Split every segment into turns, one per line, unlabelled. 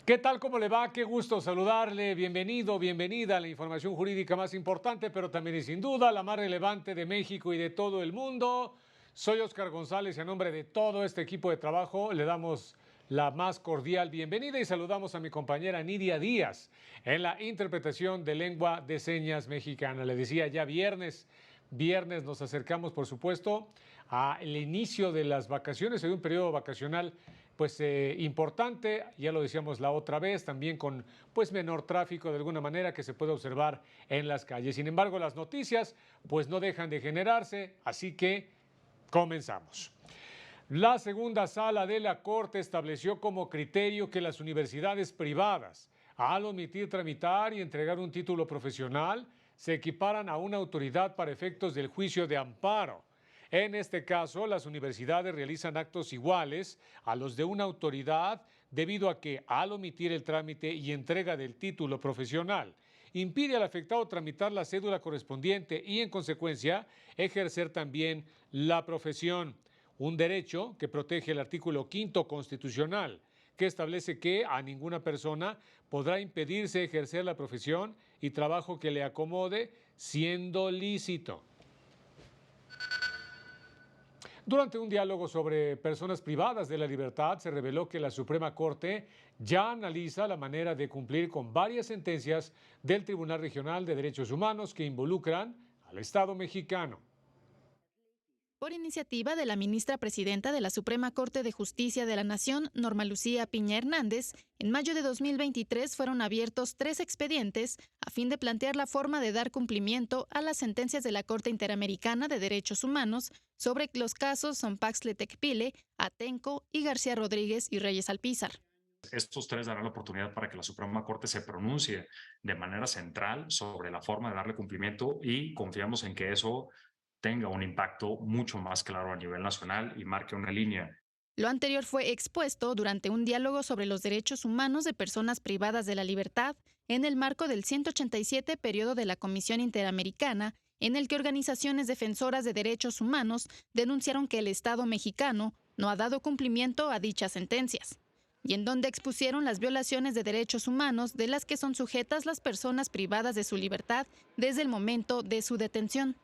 ¿Qué tal? ¿Cómo le va? Qué gusto saludarle. Bienvenido, bienvenida a la información jurídica más importante, pero también y sin duda la más relevante de México y de todo el mundo. Soy Óscar González y a nombre de todo este equipo de trabajo le damos la más cordial bienvenida y saludamos a mi compañera Nidia Díaz en la interpretación de lengua de señas mexicana. Le decía ya viernes nos acercamos por supuesto al inicio de las vacaciones, de un periodo vacacional pues importante, ya lo decíamos la otra vez, también con pues menor tráfico de alguna manera que se puede observar en las calles. Sin embargo, las noticias pues no dejan de generarse, así que comenzamos. La segunda sala de la Corte estableció como criterio que las universidades privadas, al omitir tramitar y entregar un título profesional, se equiparan a una autoridad para efectos del juicio de amparo. En este caso, las universidades realizan actos iguales a los de una autoridad debido a que, al omitir el trámite y entrega del título profesional, impide al afectado tramitar la cédula correspondiente y, en consecuencia, ejercer también la profesión. Un derecho que protege el artículo 5 constitucional, que establece que a ninguna persona podrá impedirse ejercer la profesión y trabajo que le acomode, siendo lícito. Durante un diálogo sobre personas privadas de la libertad, se reveló que la Suprema Corte ya analiza la manera de cumplir con varias sentencias del Tribunal Regional de Derechos Humanos que involucran al Estado mexicano.
Por iniciativa de la ministra presidenta de la Suprema Corte de Justicia de la Nación, Norma Lucía Piña Hernández, en mayo de 2023 fueron abiertos 3 expedientes a fin de plantear la forma de dar cumplimiento a las sentencias de la Corte Interamericana de Derechos Humanos sobre los casos Sonpaxle Tecpile, Atenco y García Rodríguez y Reyes Alpizar.
Estos tres darán la oportunidad para que la Suprema Corte se pronuncie de manera central sobre la forma de darle cumplimiento y confiamos en que eso tenga un impacto mucho más claro a nivel nacional y marque una línea.
Lo anterior fue expuesto durante un diálogo sobre los derechos humanos de personas privadas de la libertad en el marco del 187 periodo de la Comisión Interamericana, en el que organizaciones defensoras de derechos humanos denunciaron que el Estado mexicano no ha dado cumplimiento a dichas sentencias, y en donde expusieron las violaciones de derechos humanos de las que son sujetas las personas privadas de su libertad desde el momento de su detención.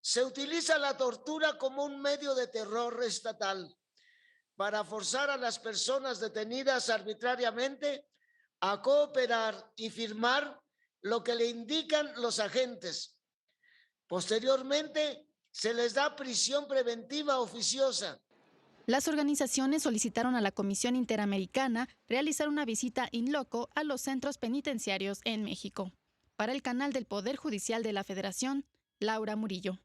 Se utiliza la tortura como un medio de terror estatal para forzar a las personas detenidas arbitrariamente a cooperar y firmar lo que le indican los agentes. Posteriormente, se les da prisión preventiva oficiosa.
Las organizaciones solicitaron a la Comisión Interamericana realizar una visita in loco a los centros penitenciarios en México. Para el canal del Poder Judicial de la Federación, Laura Murillo.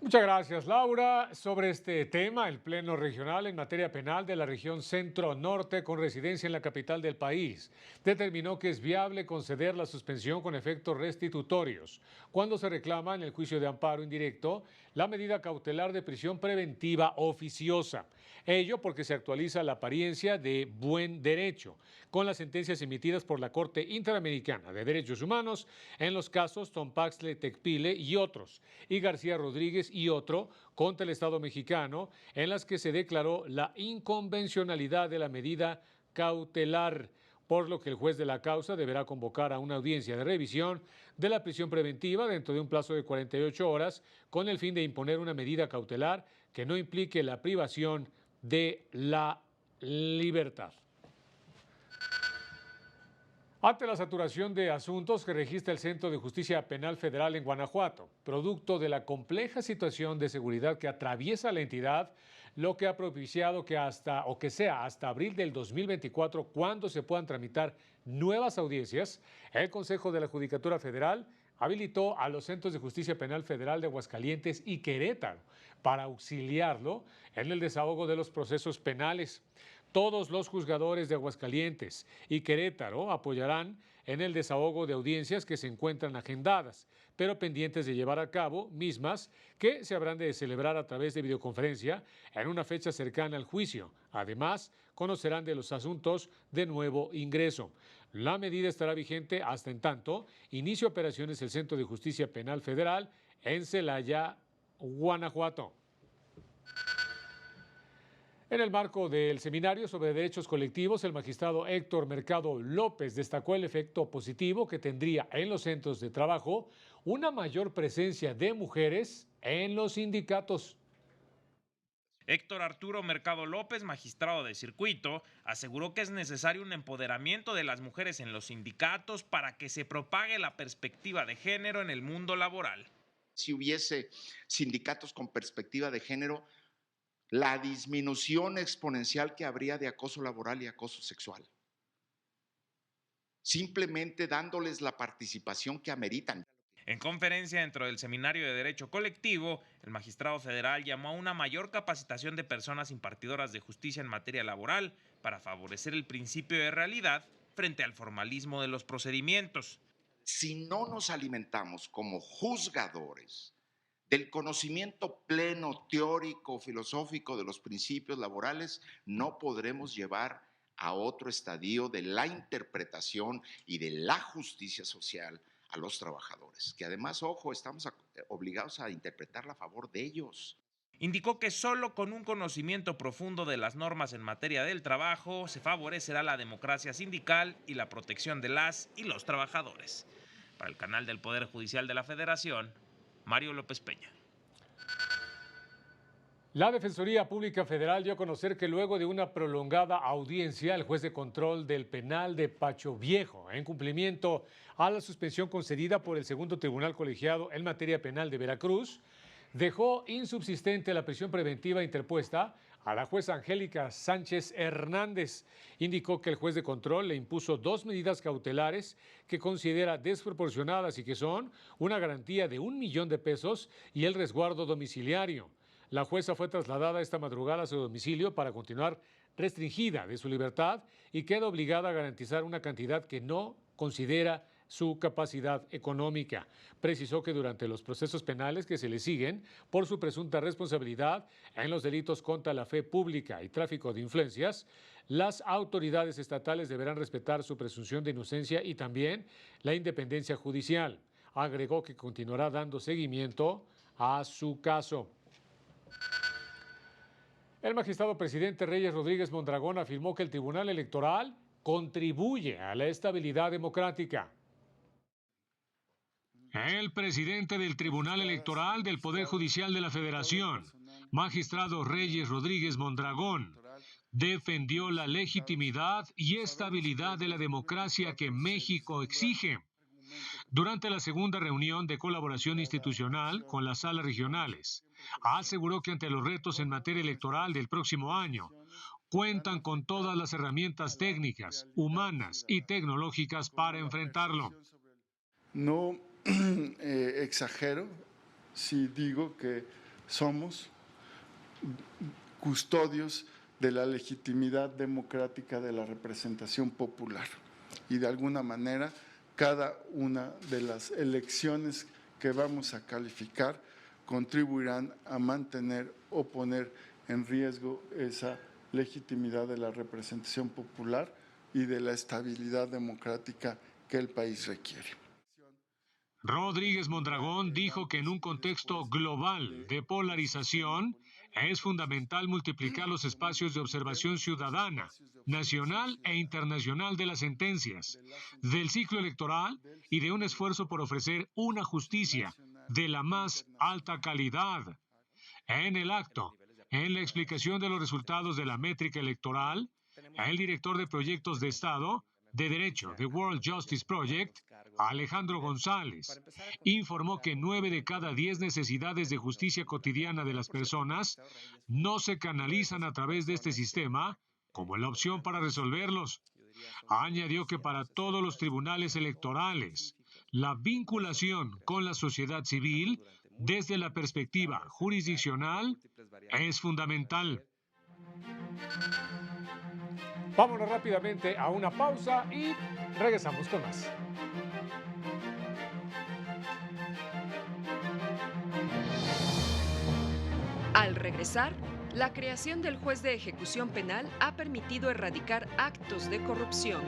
Muchas gracias, Laura. Sobre este tema, el Pleno Regional en materia penal de la región Centro-Norte, con residencia en la capital del país, determinó que es viable conceder la suspensión con efectos restitutorios cuando se reclama en el juicio de amparo indirecto la medida cautelar de prisión preventiva oficiosa. Ello porque se actualiza la apariencia de buen derecho con las sentencias emitidas por la Corte Interamericana de Derechos Humanos en los casos Sonpaxle Tecpile y otros, y García Rodríguez y otro contra el Estado mexicano, en las que se declaró la inconvencionalidad de la medida cautelar, por lo que el juez de la causa deberá convocar a una audiencia de revisión de la prisión preventiva dentro de un plazo de 48 horas con el fin de imponer una medida cautelar que no implique la privación de la libertad. Ante la saturación de asuntos que registra el Centro de Justicia Penal Federal en Guanajuato, producto de la compleja situación de seguridad que atraviesa la entidad, lo que ha propiciado que sea hasta abril del 2024 cuando se puedan tramitar nuevas audiencias, el Consejo de la Judicatura Federal habilitó a los Centros de Justicia Penal Federal de Aguascalientes y Querétaro para auxiliarlo en el desahogo de los procesos penales. Todos los juzgadores de Aguascalientes y Querétaro apoyarán en el desahogo de audiencias que se encuentran agendadas, pero pendientes de llevar a cabo, mismas que se habrán de celebrar a través de videoconferencia en una fecha cercana al juicio. Además, conocerán de los asuntos de nuevo ingreso. La medida estará vigente hasta en tanto inicie operaciones el Centro de Justicia Penal Federal en Celaya, Guanajuato. En el marco del seminario sobre derechos colectivos, el magistrado Héctor Mercado López destacó el efecto positivo que tendría en los centros de trabajo una mayor presencia de mujeres en los sindicatos.
Héctor Arturo Mercado López, magistrado de circuito, aseguró que es necesario un empoderamiento de las mujeres en los sindicatos para que se propague la perspectiva de género en el mundo laboral.
Si hubiese sindicatos con perspectiva de género, la disminución exponencial que habría de acoso laboral y acoso sexual. Simplemente dándoles la participación que ameritan.
En conferencia dentro del Seminario de Derecho Colectivo, el magistrado federal llamó a una mayor capacitación de personas impartidoras de justicia en materia laboral para favorecer el principio de realidad frente al formalismo de los procedimientos.
Si no nos alimentamos como juzgadores del conocimiento pleno, teórico, filosófico de los principios laborales, no podremos llevar a otro estadio de la interpretación y de la justicia social a los trabajadores, que además, ojo, estamos obligados a interpretarla a favor de ellos.
Indicó que solo con un conocimiento profundo de las normas en materia del trabajo se favorecerá la democracia sindical y la protección de las y los trabajadores. Para el canal del Poder Judicial de la Federación, Mario López Peña.
La Defensoría Pública Federal dio a conocer que luego de una prolongada audiencia, el juez de control del penal de Pacho Viejo, en cumplimiento a la suspensión concedida por el segundo tribunal colegiado en materia penal de Veracruz, dejó insubsistente la prisión preventiva interpuesta a la jueza Angélica Sánchez Hernández. Indicó que el juez de control le impuso 2 medidas cautelares que considera desproporcionadas y que son una garantía de $1 millón y el resguardo domiciliario. La jueza fue trasladada esta madrugada a su domicilio para continuar restringida de su libertad y queda obligada a garantizar una cantidad que no considera su capacidad económica. Precisó que durante los procesos penales que se le siguen por su presunta responsabilidad en los delitos contra la fe pública y tráfico de influencias, las autoridades estatales deberán respetar su presunción de inocencia y también la independencia judicial. Agregó que continuará dando seguimiento a su caso. El magistrado presidente Reyes Rodríguez Mondragón afirmó que el Tribunal Electoral contribuye a la estabilidad democrática. El presidente del Tribunal Electoral del Poder Judicial de la Federación, magistrado Reyes Rodríguez Mondragón, defendió la legitimidad y estabilidad de la democracia que México exige. Durante la segunda reunión de colaboración institucional con las salas regionales, aseguró que ante los retos en materia electoral del próximo año, cuentan con todas las herramientas técnicas, humanas y tecnológicas para enfrentarlo.
No exagero si digo que somos custodios de la legitimidad democrática de la representación popular y de alguna manera cada una de las elecciones que vamos a calificar contribuirán a mantener o poner en riesgo esa legitimidad de la representación popular y de la estabilidad democrática que el país requiere.
Rodríguez Mondragón dijo que en un contexto global de polarización es fundamental multiplicar los espacios de observación ciudadana, nacional e internacional de las sentencias, del ciclo electoral y de un esfuerzo por ofrecer una justicia de la más alta calidad. En el acto, en la explicación de los resultados de la métrica electoral, el director de proyectos de Estado de Derecho de World Justice Project, Alejandro González, informó que 9 de cada 10 necesidades de justicia cotidiana de las personas no se canalizan a través de este sistema como la opción para resolverlos. Añadió que para todos los tribunales electorales, la vinculación con la sociedad civil desde la perspectiva jurisdiccional es fundamental. Vámonos rápidamente a una pausa y regresamos con más.
Al regresar, la creación del juez de ejecución penal ha permitido erradicar actos de corrupción.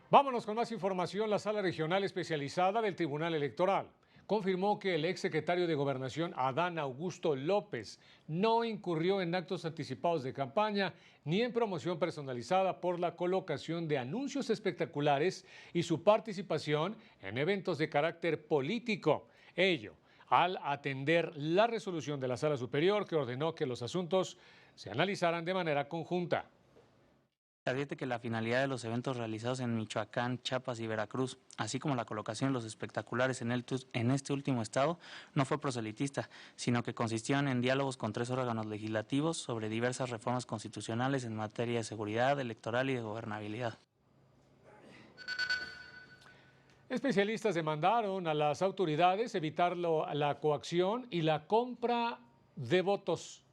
Vámonos con más información. La Sala Regional Especializada del Tribunal Electoral confirmó que el exsecretario de Gobernación, Adán Augusto López, no incurrió en actos anticipados de campaña ni en promoción personalizada por la colocación de anuncios espectaculares y su participación en eventos de carácter político. Ello al atender la resolución de la Sala Superior que ordenó que los asuntos se analizaran de manera conjunta.
Advierte que la finalidad de los eventos realizados en Michoacán, Chiapas y Veracruz, así como la colocación de los espectaculares en este último estado, no fue proselitista, sino que consistieron en diálogos con 3 órganos legislativos sobre diversas reformas constitucionales en materia de seguridad, electoral y de gobernabilidad.
Especialistas demandaron a las autoridades evitar la coacción y la compra de votos.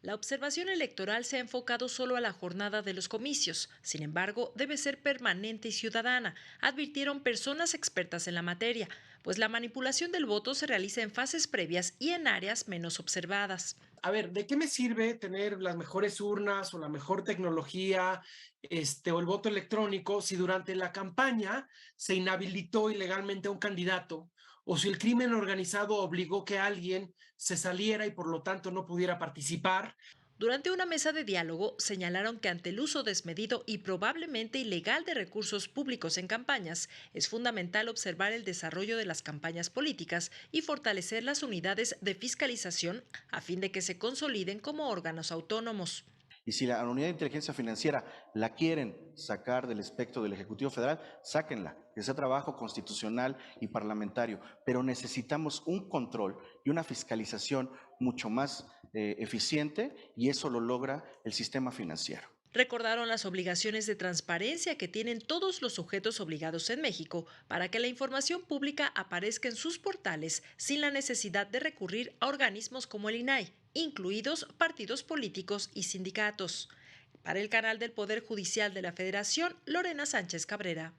La observación electoral se ha enfocado solo a la jornada de los comicios. Sin embargo, debe ser permanente y ciudadana, advirtieron personas expertas en la materia, pues la manipulación del voto se realiza en fases previas y en áreas menos observadas.
A ver, ¿de qué me sirve tener las mejores urnas o la mejor tecnología o el voto electrónico si durante la campaña se inhabilitó ilegalmente a un candidato o si el crimen organizado obligó que alguien se saliera y por lo tanto no pudiera participar?
Durante una mesa de diálogo, señalaron que ante el uso desmedido y probablemente ilegal de recursos públicos en campañas, es fundamental observar el desarrollo de las campañas políticas y fortalecer las unidades de fiscalización a fin de que se consoliden como órganos autónomos.
Y si la unidad de inteligencia financiera la quieren sacar del espectro del Ejecutivo Federal, sáquenla, que sea trabajo constitucional y parlamentario. Pero necesitamos un control y una fiscalización mucho más eficiente, y eso lo logra el sistema financiero.
Recordaron las obligaciones de transparencia que tienen todos los sujetos obligados en México para que la información pública aparezca en sus portales sin la necesidad de recurrir a organismos como el INAI, incluidos partidos políticos y sindicatos. Para el canal del Poder Judicial de la Federación, Lorena Sánchez Cabrera.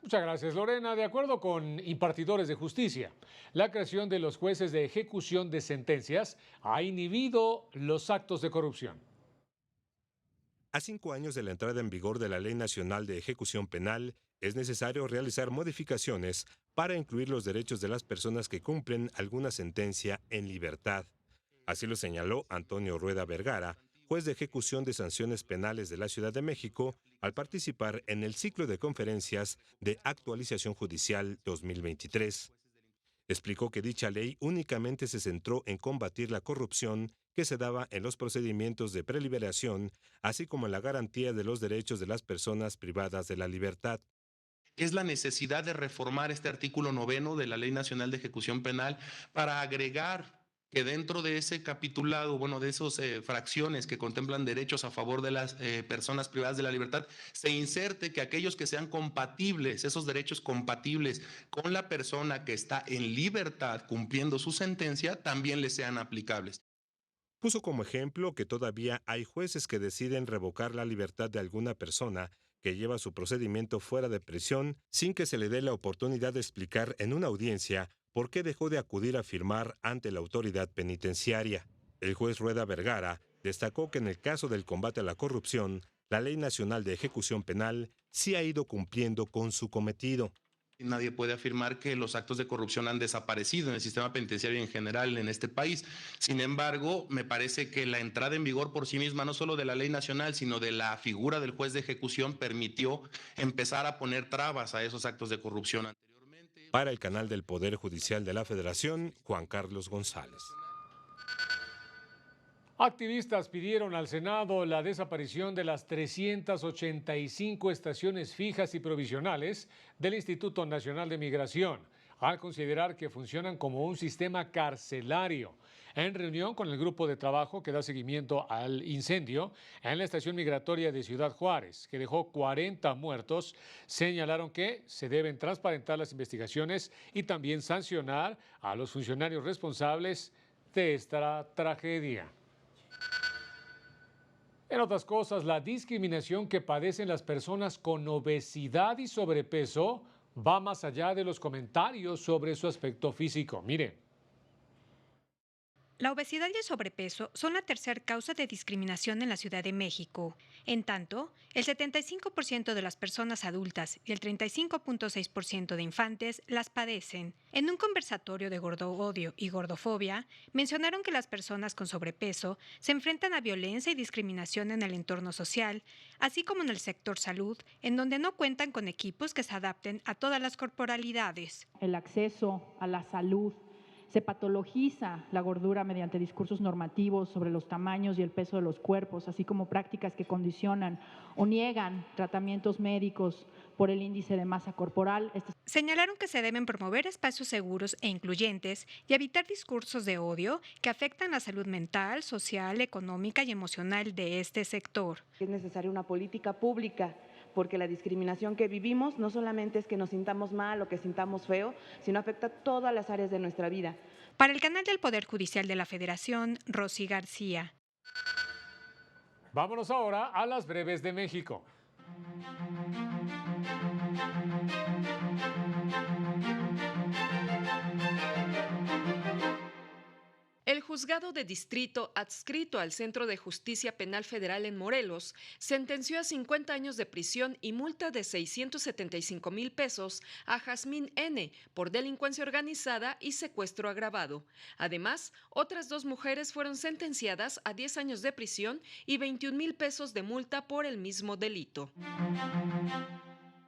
Muchas gracias, Lorena. De acuerdo con impartidores de justicia, la creación de los jueces de ejecución de sentencias ha inhibido los actos de corrupción.
A 5 años de la entrada en vigor de la Ley Nacional de Ejecución Penal, es necesario realizar modificaciones para incluir los derechos de las personas que cumplen alguna sentencia en libertad. Así lo señaló Antonio Rueda Vergara, juez de ejecución de sanciones penales de la Ciudad de México, al participar en el ciclo de conferencias de Actualización Judicial 2023. Explicó que dicha ley únicamente se centró en combatir la corrupción que se daba en los procedimientos de preliberación, así como en la garantía de los derechos de las personas privadas de la libertad.
Es la necesidad de reformar este artículo 9 de la Ley Nacional de Ejecución Penal para agregar que dentro de ese capitulado, de esas fracciones que contemplan derechos a favor de las personas privadas de la libertad, se inserte que aquellos que sean compatibles, esos derechos compatibles con la persona que está en libertad cumpliendo su sentencia, también le sean aplicables.
Puso como ejemplo que todavía hay jueces que deciden revocar la libertad de alguna persona que lleva su procedimiento fuera de prisión sin que se le dé la oportunidad de explicar en una audiencia por qué dejó de acudir a firmar ante la autoridad penitenciaria. El juez Rueda Vergara destacó que en el caso del combate a la corrupción, la Ley Nacional de Ejecución Penal sí ha ido cumpliendo con su cometido.
Nadie puede afirmar que los actos de corrupción han desaparecido en el sistema penitenciario en general en este país. Sin embargo, me parece que la entrada en vigor por sí misma, no solo de la ley nacional, sino de la figura del juez de ejecución, permitió empezar a poner trabas a esos actos de corrupción anteriormente.
Para el canal del Poder Judicial de la Federación, Juan Carlos González.
Activistas pidieron al Senado la desaparición de las 385 estaciones fijas y provisionales del Instituto Nacional de Migración, al considerar que funcionan como un sistema carcelario. En reunión con el grupo de trabajo que da seguimiento al incendio en la estación migratoria de Ciudad Juárez, que dejó 40 muertos, señalaron que se deben transparentar las investigaciones y también sancionar a los funcionarios responsables de esta tragedia. En otras cosas, la discriminación que padecen las personas con obesidad y sobrepeso va más allá de los comentarios sobre su aspecto físico. Mire.
La obesidad y el sobrepeso son la tercera causa de discriminación en la Ciudad de México. En tanto, el 75% de las personas adultas y el 35.6% de infantes las padecen. En un conversatorio de gordoodio y gordofobia, mencionaron que las personas con sobrepeso se enfrentan a violencia y discriminación en el entorno social, así como en el sector salud, en donde no cuentan con equipos que se adapten a todas las corporalidades.
El acceso a la salud. Se patologiza la gordura mediante discursos normativos sobre los tamaños y el peso de los cuerpos, así como prácticas que condicionan o niegan tratamientos médicos por el índice de masa corporal.
Señalaron que se deben promover espacios seguros e incluyentes y evitar discursos de odio que afectan la salud mental, social, económica y emocional de este sector.
Es necesaria una política pública, porque la discriminación que vivimos no solamente es que nos sintamos mal o que sintamos feo, sino afecta todas las áreas de nuestra vida.
Para el canal del Poder Judicial de la Federación, Rosy García.
Vámonos ahora a las breves de México.
El juzgado de distrito adscrito al Centro de Justicia Penal Federal en Morelos sentenció a 50 años de prisión y multa de 675,000 pesos a Jazmín N. por delincuencia organizada y secuestro agravado. Además, otras 2 mujeres fueron sentenciadas a 10 años de prisión y 21,000 pesos de multa por el mismo delito.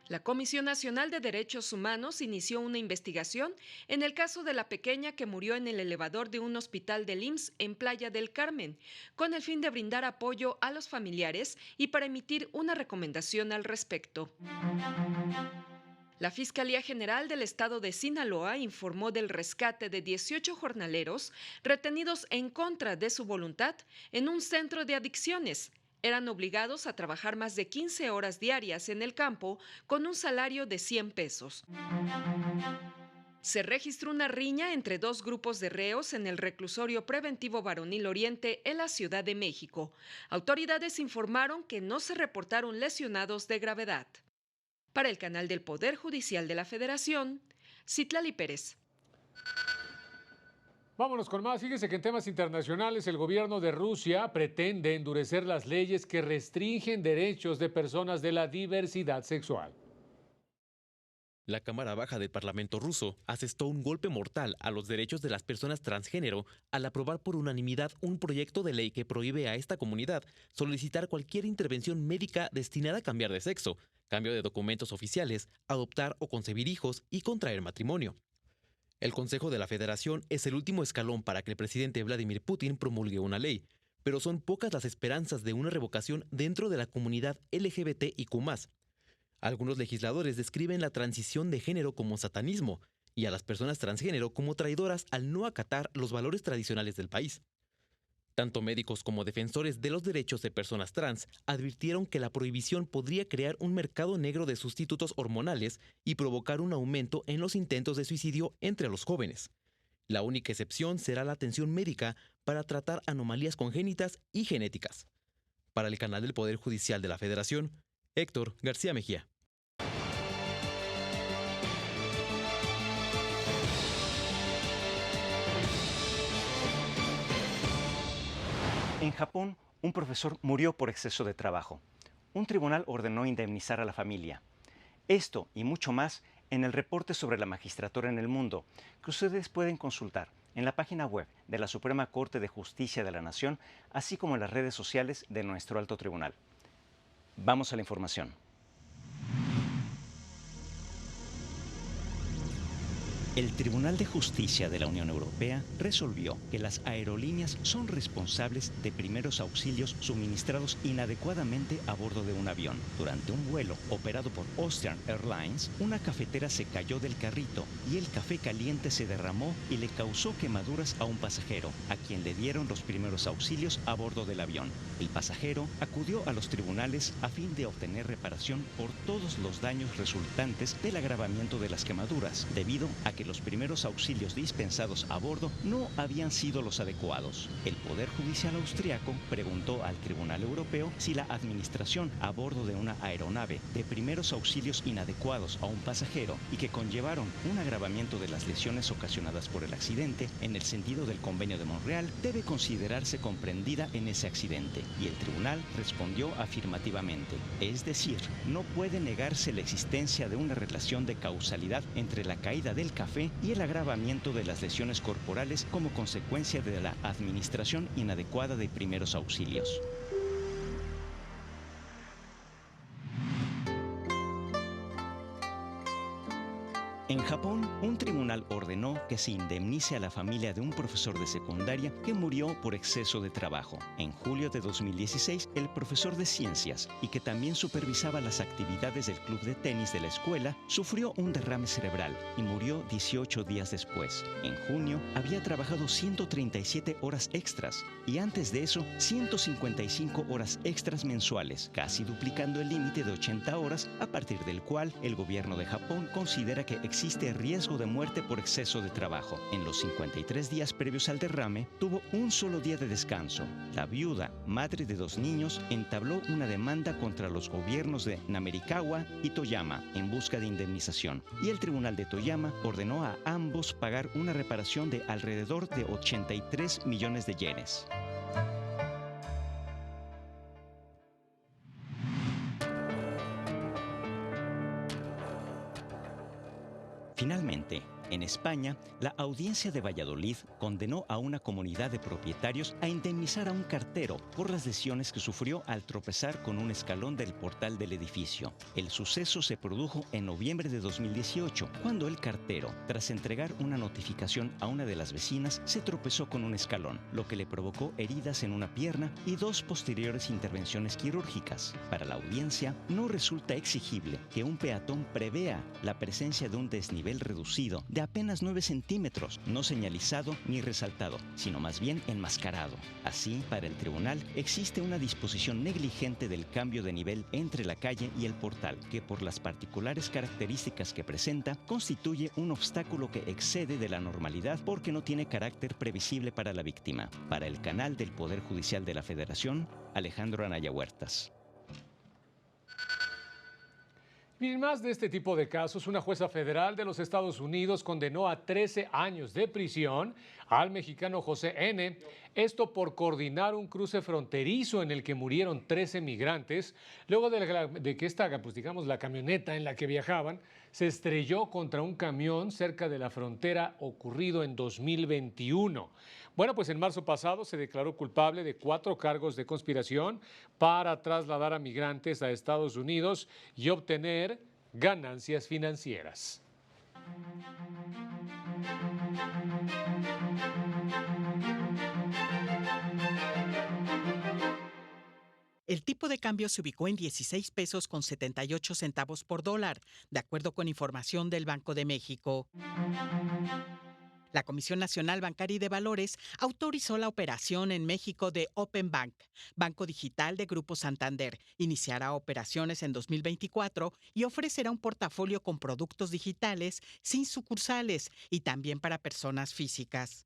La Comisión Nacional de Derechos Humanos inició una investigación en el caso de la pequeña que murió en el elevador de un hospital del IMSS en Playa del Carmen, con el fin de brindar apoyo a los familiares y para emitir una recomendación al respecto. La Fiscalía General del Estado de Sinaloa informó del rescate de 18 jornaleros retenidos en contra de su voluntad en un centro de adicciones. Eran obligados a trabajar más de 15 horas diarias en el campo con un salario de 100 pesos. Se registró una riña entre 2 grupos de reos en el reclusorio preventivo Varonil Oriente en la Ciudad de México. Autoridades informaron que no se reportaron lesionados de gravedad. Para el canal del Poder Judicial de la Federación, Citlali Pérez.
Vámonos con más. Fíjese que en temas internacionales el gobierno de Rusia pretende endurecer las leyes que restringen derechos de personas de la diversidad sexual.
La Cámara Baja del Parlamento ruso asestó un golpe mortal a los derechos de las personas transgénero al aprobar por unanimidad un proyecto de ley que prohíbe a esta comunidad solicitar cualquier intervención médica destinada a cambiar de sexo, cambio de documentos oficiales, adoptar o concebir hijos y contraer matrimonio. El Consejo de la Federación es el último escalón para que el presidente Vladimir Putin promulgue una ley, pero son pocas las esperanzas de una revocación dentro de la comunidad LGBTIQ+. Algunos legisladores describen la transición de género como satanismo y a las personas transgénero como traidoras al no acatar los valores tradicionales del país. Tanto médicos como defensores de los derechos de personas trans advirtieron que la prohibición podría crear un mercado negro de sustitutos hormonales y provocar un aumento en los intentos de suicidio entre los jóvenes. La única excepción será la atención médica para tratar anomalías congénitas y genéticas. Para el canal del Poder Judicial de la Federación, Héctor García Mejía.
En Japón, un profesor murió por exceso de trabajo. Un tribunal ordenó indemnizar a la familia. Esto y mucho más en el reporte sobre la magistratura en el mundo, que ustedes pueden consultar en la página web de la Suprema Corte de Justicia de la Nación, así como en las redes sociales de nuestro alto tribunal. Vamos a la información. El Tribunal de Justicia de la Unión Europea resolvió que las aerolíneas son responsables de primeros auxilios suministrados inadecuadamente a bordo de un avión. Durante un vuelo operado por Austrian Airlines, una cafetera se cayó del carrito y el café caliente se derramó y le causó quemaduras a un pasajero, a quien le dieron los primeros auxilios a bordo del avión. El pasajero acudió a los tribunales a fin de obtener reparación por todos los daños resultantes del agravamiento de las quemaduras, debido a que que los primeros auxilios dispensados a bordo no habían sido los adecuados. El Poder Judicial austriaco preguntó al Tribunal Europeo si la administración a bordo de una aeronave de primeros auxilios inadecuados a un pasajero y que conllevaron un agravamiento de las lesiones ocasionadas por el accidente en el sentido del Convenio de Montreal debe considerarse comprendida en ese accidente, y el tribunal respondió afirmativamente, es decir, no puede negarse la existencia de una relación de causalidad entre la caída del café y el agravamiento de las lesiones corporales como consecuencia de la administración inadecuada de primeros auxilios. En Japón, un tribunal ordenó que se indemnice a la familia de un profesor de secundaria que murió por exceso de trabajo. En julio de 2016, el profesor de ciencias, y que también supervisaba las actividades del club de tenis de la escuela, sufrió un derrame cerebral y murió 18 días después. En junio, había trabajado 137 horas extras y antes de eso, 155 horas extras mensuales, casi duplicando el límite de 80 horas, a partir del cual el gobierno de Japón considera que existe riesgo de muerte por exceso de trabajo. En los 53 días previos al derrame, tuvo un solo día de descanso. La viuda, madre de 2 niños, entabló una demanda contra los gobiernos de Namerikawa y Toyama en busca de indemnización, y el tribunal de Toyama ordenó a ambos pagar una reparación de alrededor de 83 millones de yenes. Finalmente, en España, la audiencia de Valladolid condenó a una comunidad de propietarios a indemnizar a un cartero por las lesiones que sufrió al tropezar con un escalón del portal del edificio. El suceso se produjo en noviembre de 2018, cuando el cartero, tras entregar una notificación a una de las vecinas, se tropezó con un escalón, lo que le provocó heridas en una pierna y 2 posteriores intervenciones quirúrgicas. Para la audiencia, no resulta exigible que un peatón prevea la presencia de un desnivel reducido de apenas 9 centímetros, no señalizado ni resaltado, sino más bien enmascarado. Así, para el tribunal, existe una disposición negligente del cambio de nivel entre la calle y el portal, que por las particulares características que presenta, constituye un obstáculo que excede de la normalidad porque no tiene carácter previsible para la víctima. Para el canal del Poder Judicial de la Federación, Alejandro Anaya Huertas.
Y más de este tipo de casos, una jueza federal de los Estados Unidos condenó a 13 años de prisión al mexicano José N., esto por coordinar un cruce fronterizo en el que murieron 13 migrantes, luego de que la camioneta en la que viajaban se estrelló contra un camión cerca de la frontera, ocurrido en 2021. Bueno, pues en marzo pasado se declaró culpable de 4 cargos de conspiración para trasladar a migrantes a Estados Unidos y obtener ganancias financieras.
El tipo de cambio se ubicó en 16 pesos con 78 centavos por dólar, de acuerdo con información del Banco de México. La Comisión Nacional Bancaria y de Valores autorizó la operación en México de Open Bank, banco digital de Grupo Santander. Iniciará operaciones en 2024 y ofrecerá un portafolio con productos digitales sin sucursales y también para personas físicas.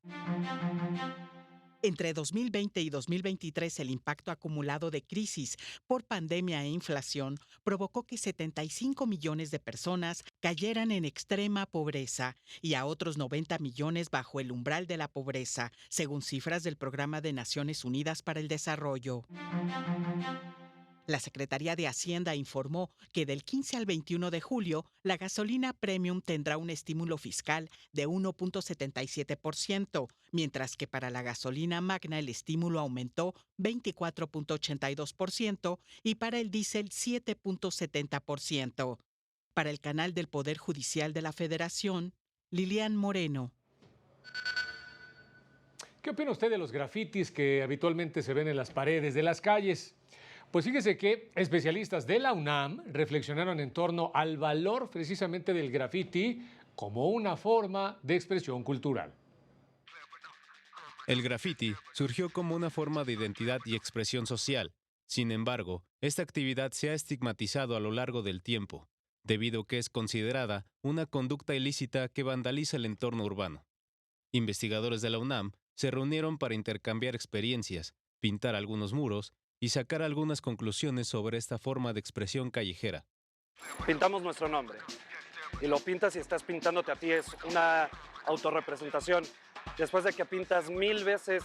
Entre 2020 y 2023, el impacto acumulado de crisis por pandemia e inflación provocó que 75 millones de personas cayeran en extrema pobreza y a otros 90 millones bajo el umbral de la pobreza, según cifras del Programa de Naciones Unidas para el Desarrollo. La Secretaría de Hacienda informó que del 15 al 21 de julio, la gasolina premium tendrá un estímulo fiscal de 1.77%, mientras que para la gasolina magna el estímulo aumentó 24.82% y para el diésel 7.70%. Para el canal del Poder Judicial de la Federación, Lilian Moreno.
¿Qué opina usted de los grafitis que habitualmente se ven en las paredes de las calles? Pues fíjese que especialistas de la UNAM reflexionaron en torno al valor precisamente del grafiti como una forma de expresión cultural.
El grafiti surgió como una forma de identidad y expresión social. Sin embargo, esta actividad se ha estigmatizado a lo largo del tiempo. debido a que es considerada una conducta ilícita que vandaliza el entorno urbano. Investigadores de la UNAM se reunieron para intercambiar experiencias, pintar algunos muros y sacar algunas conclusiones sobre esta forma de expresión callejera.
Pintamos nuestro nombre y lo pintas y estás pintándote a ti, es una autorrepresentación. Después de que pintas 1000 veces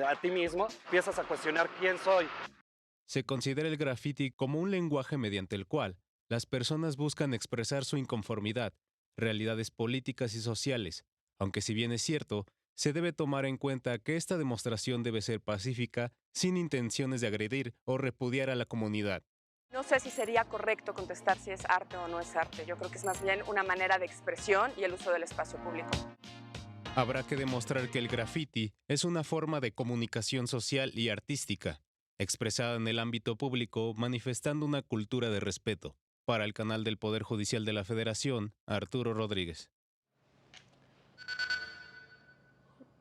a ti mismo, empiezas a cuestionar quién soy.
Se considera el graffiti como un lenguaje mediante el cual las personas buscan expresar su inconformidad, realidades políticas y sociales, aunque si bien es cierto, se debe tomar en cuenta que esta demostración debe ser pacífica, sin intenciones de agredir o repudiar a la comunidad.
No sé si sería correcto contestar si es arte o no es arte. Yo creo que es más bien una manera de expresión y el uso del espacio público.
Habrá que demostrar que el graffiti es una forma de comunicación social y artística, expresada en el ámbito público, manifestando una cultura de respeto. Para el canal del Poder Judicial de la Federación, Arturo Rodríguez.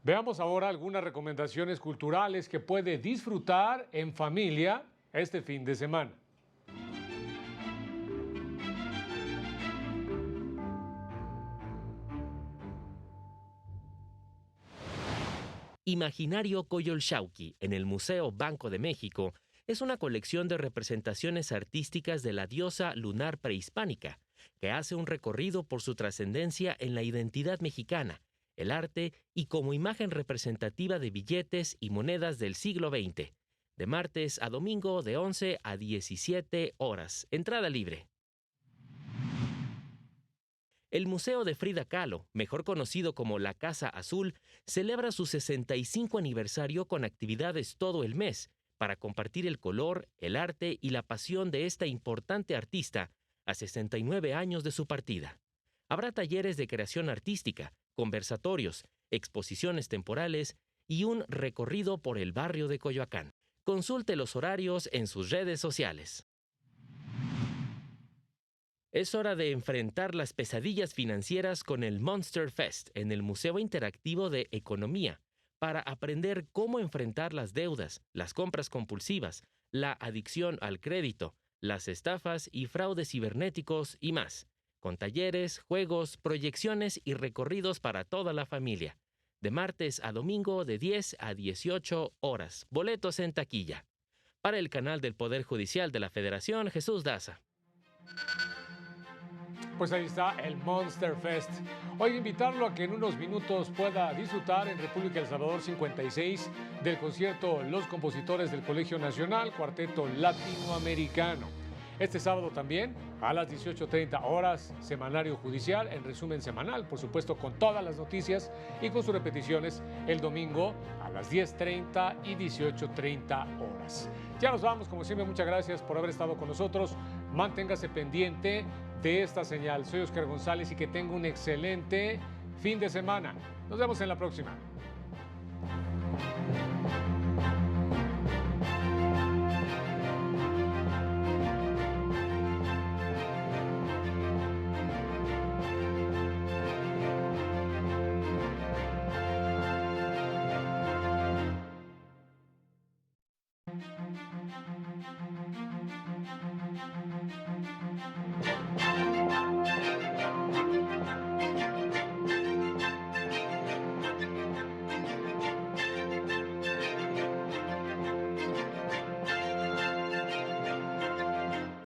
Veamos ahora algunas recomendaciones culturales que puede disfrutar en familia este fin de semana.
Imaginario Coyolxauhqui, en el Museo Banco de México, es una colección de representaciones artísticas de la diosa lunar prehispánica, que hace un recorrido por su trascendencia en la identidad mexicana, el arte y como imagen representativa de billetes y monedas del siglo XX, de martes a domingo de 11 a 17 horas, entrada libre. El Museo de Frida Kahlo, mejor conocido como la Casa Azul, celebra su 65 aniversario con actividades todo el mes para compartir el color, el arte y la pasión de esta importante artista a 69 años de su partida. Habrá talleres de creación artística, conversatorios, exposiciones temporales y un recorrido por el barrio de Coyoacán. Consulte los horarios en sus redes sociales. Es hora de enfrentar las pesadillas financieras con el Monster Fest en el Museo Interactivo de Economía para aprender cómo enfrentar las deudas, las compras compulsivas, la adicción al crédito, las estafas y fraudes cibernéticos y más, con talleres, juegos, proyecciones y recorridos para toda la familia. De martes a domingo de 10 a 18 horas. Boletos en taquilla. Para el canal del Poder Judicial de la Federación, Jesús Daza.
Pues ahí está el Monster Fest. Hoy invitarlo a que en unos minutos pueda disfrutar en República El Salvador 56 del concierto Los Compositores del Colegio Nacional, Cuarteto Latinoamericano. Este sábado también, a las 18:30 horas, Semanario Judicial, en resumen semanal, por supuesto, con todas las noticias y con sus repeticiones el domingo a las 10:30 y 18:30 horas. Ya nos vamos, como siempre, muchas gracias por haber estado con nosotros. Manténgase pendiente de esta señal. Soy Oscar González y que tenga un excelente fin de semana. Nos vemos en la próxima.